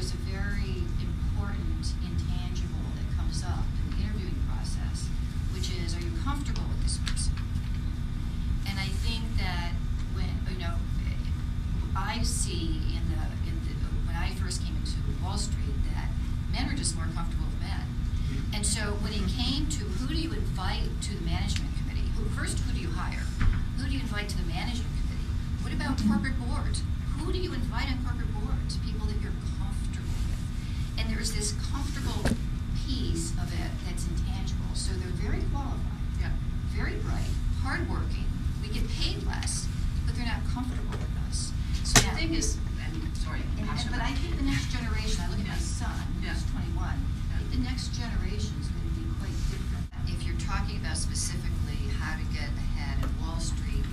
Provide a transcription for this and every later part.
there's a very important intangible that comes up in the interviewing process, which is, are you comfortable with this person? And I think that when, I see when I first came into Wall Street that men are just more comfortable with men. And so when it came to who do you invite to the management committee, first who do you hire? Who do you invite to the management committee? What about corporate boards? Who do you invite on corporate boards? People that you're comfortable with. And there's this comfortable piece of it that's intangible. So they're very qualified, very bright, hardworking. We get paid less, but they're not comfortable with us. So the thing is, but I think the next generation, I look at my son, who's 21, I think the next generation is going to be quite different. If you're talking about specifically how to get ahead at Wall Street,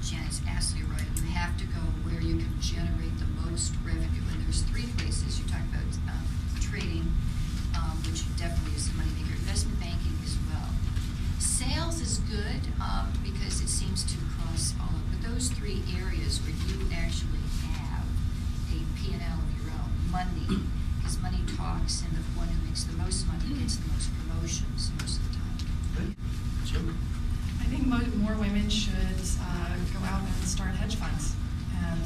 Janet's absolutely right. You have to go where you can generate the most revenue. And there's three places. You talk about trading, which definitely is the money maker. Investment banking as well. Sales is good because it seems to cross all of. But those three areas where you actually have a P&L of your own, money, because money talks, and the one who makes the most money gets the most promotions most of the time. Good. Jim? I think more women should go out and start hedge funds. And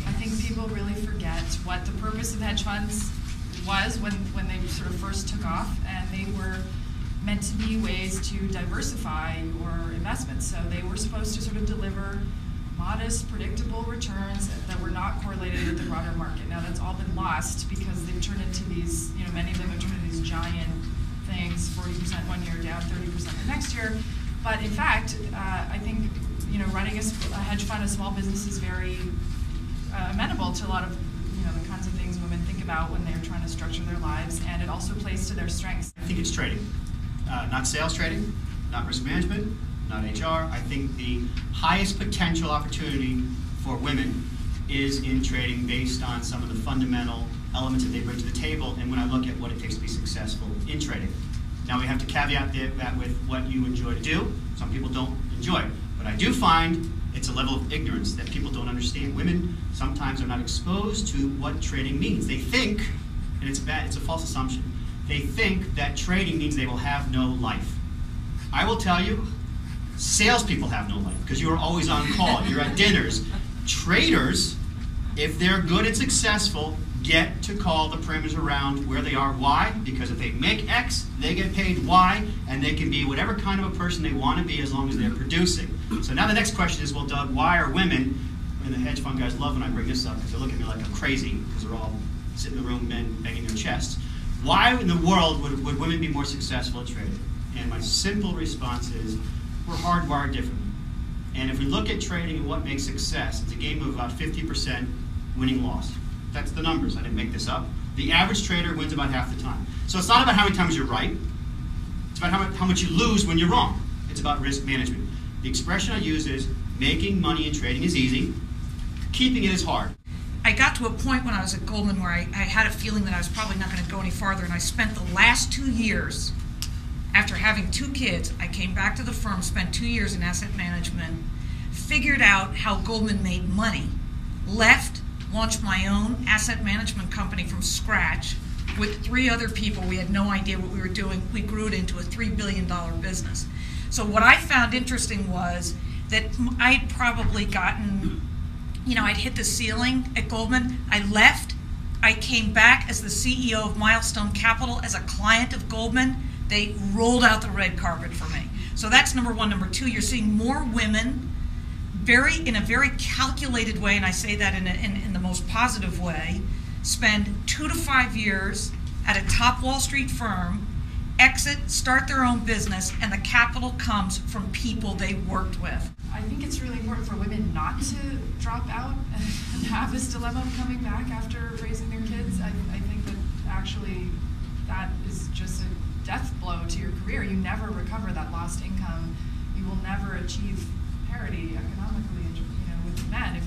I think people really forget what the purpose of hedge funds was when they sort of first took off, and they were meant to be ways to diversify your investments. So they were supposed to sort of deliver modest, predictable returns that were not correlated with the broader market. Now that's all been lost because they've turned into these, many of them have turned into these giant things, 40% one year, down 30% the next year. But in fact, I think running a hedge fund, a small business, is very amenable to a lot of the kinds of things women think about when they're trying to structure their lives, and it also plays to their strengths. I think it's trading, not sales trading, not risk management, not HR. I think the highest potential opportunity for women is in trading based on some of the fundamental elements that they bring to the table, and when I look at what it takes to be successful in trading. Now we have to caveat that with what you enjoy to do. Some people don't enjoy it. But I do find it's a level of ignorance that people don't understand. Women sometimes are not exposed to what trading means. They think, and it's a false assumption, they think that trading means they will have no life. I will tell you, salespeople have no life because you are always on call. You're at dinners. Traders, if they're good and successful, get to call the parameters around where they are. Why? Because if they make X, they get paid Y, and they can be whatever kind of a person they want to be as long as they're producing. So now the next question is, well, Doug, why are women, and the hedge fund guys love when I bring this up because they look at me like I'm crazy because they're all sitting in the room, men banging their chests. Why in the world would women be more successful at trading? And my simple response is, we're hardwired differently. And if we look at trading and what makes success, it's a game of about 50% winning-loss. That's the numbers. I didn't make this up. The average trader wins about half the time. So it's not about how many times you're right. It's about how much you lose when you're wrong. It's about risk management. The expression I use is, making money in trading is easy. Keeping it is hard. I got to a point when I was at Goldman where I had a feeling that I was probably not going to go any farther, and I spent the last 2 years, after having 2 kids, I came back to the firm, spent 2 years in asset management, figured out how Goldman made money, left, launched my own asset management company from scratch with 3 other people. We had no idea what we were doing. We grew it into a $3 billion business. So what I found interesting was that I'd probably gotten, I'd hit the ceiling at Goldman. I left. I came back as the CEO of Milestone Capital as a client of Goldman. They rolled out the red carpet for me. So that's number one. Number two, you're seeing more women in a very calculated way, and I say that in the most positive way, spend 2 to 5 years at a top Wall Street firm, exit, start their own business, and the capital comes from people they worked with. I think it's really important for women not to drop out and have this dilemma of coming back after raising their kids. I think that actually that is just a death blow to your career. You never recover that lost income. You will never achieve parity economically, with men if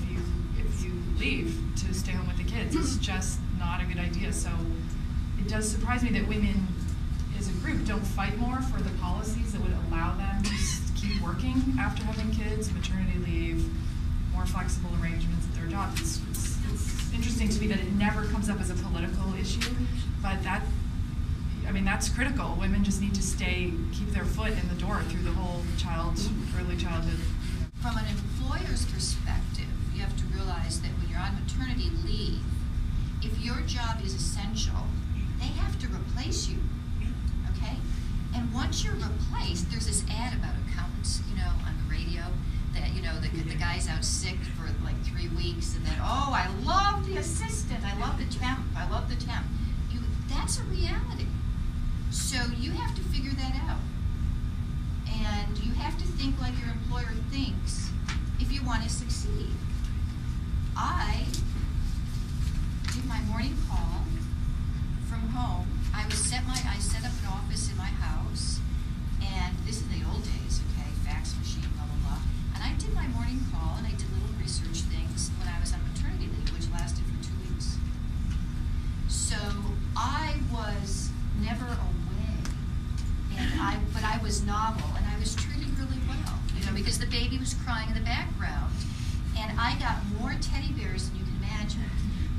you leave to stay home with the kids. It's just not a good idea. So it does surprise me that women as a group don't fight more for the policies that would allow them to keep working after having kids, maternity leave, more flexible arrangements at their jobs. It's interesting to me that it never comes up as a political issue, but that's critical. Women just need to keep their foot in the door through the whole early childhood. From an employer's perspective, you have to realize that when you're on maternity leave, if your job is essential, they have to replace you, okay? And once you're replaced, there's this ad about accountants, on the radio, that, the guy's out sick for like 3 weeks, and then, oh, I love the assistant, I love the temp. That's a reality. So you have to figure that out. And you have to think like your employer thinks if you want to succeed. I did my morning call from home. I set up an office in my house, and this is in the old days, okay, fax machine, blah, blah, blah. And I did my morning call, and I did little research things when I was on maternity leave, which lasted for 2 weeks. So I was never away, but I was novel, and I was treated really well, because the baby was crying in the background, and I got more teddy bears than you can imagine.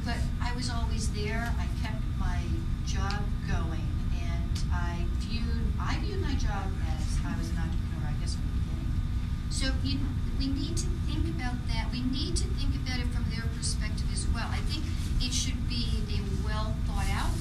But I was always there. I kept my job going, and I viewed my job as I was an entrepreneur, I guess, from the beginning. So we need to think about that. We need to think about it from their perspective as well. I think it should be a well thought out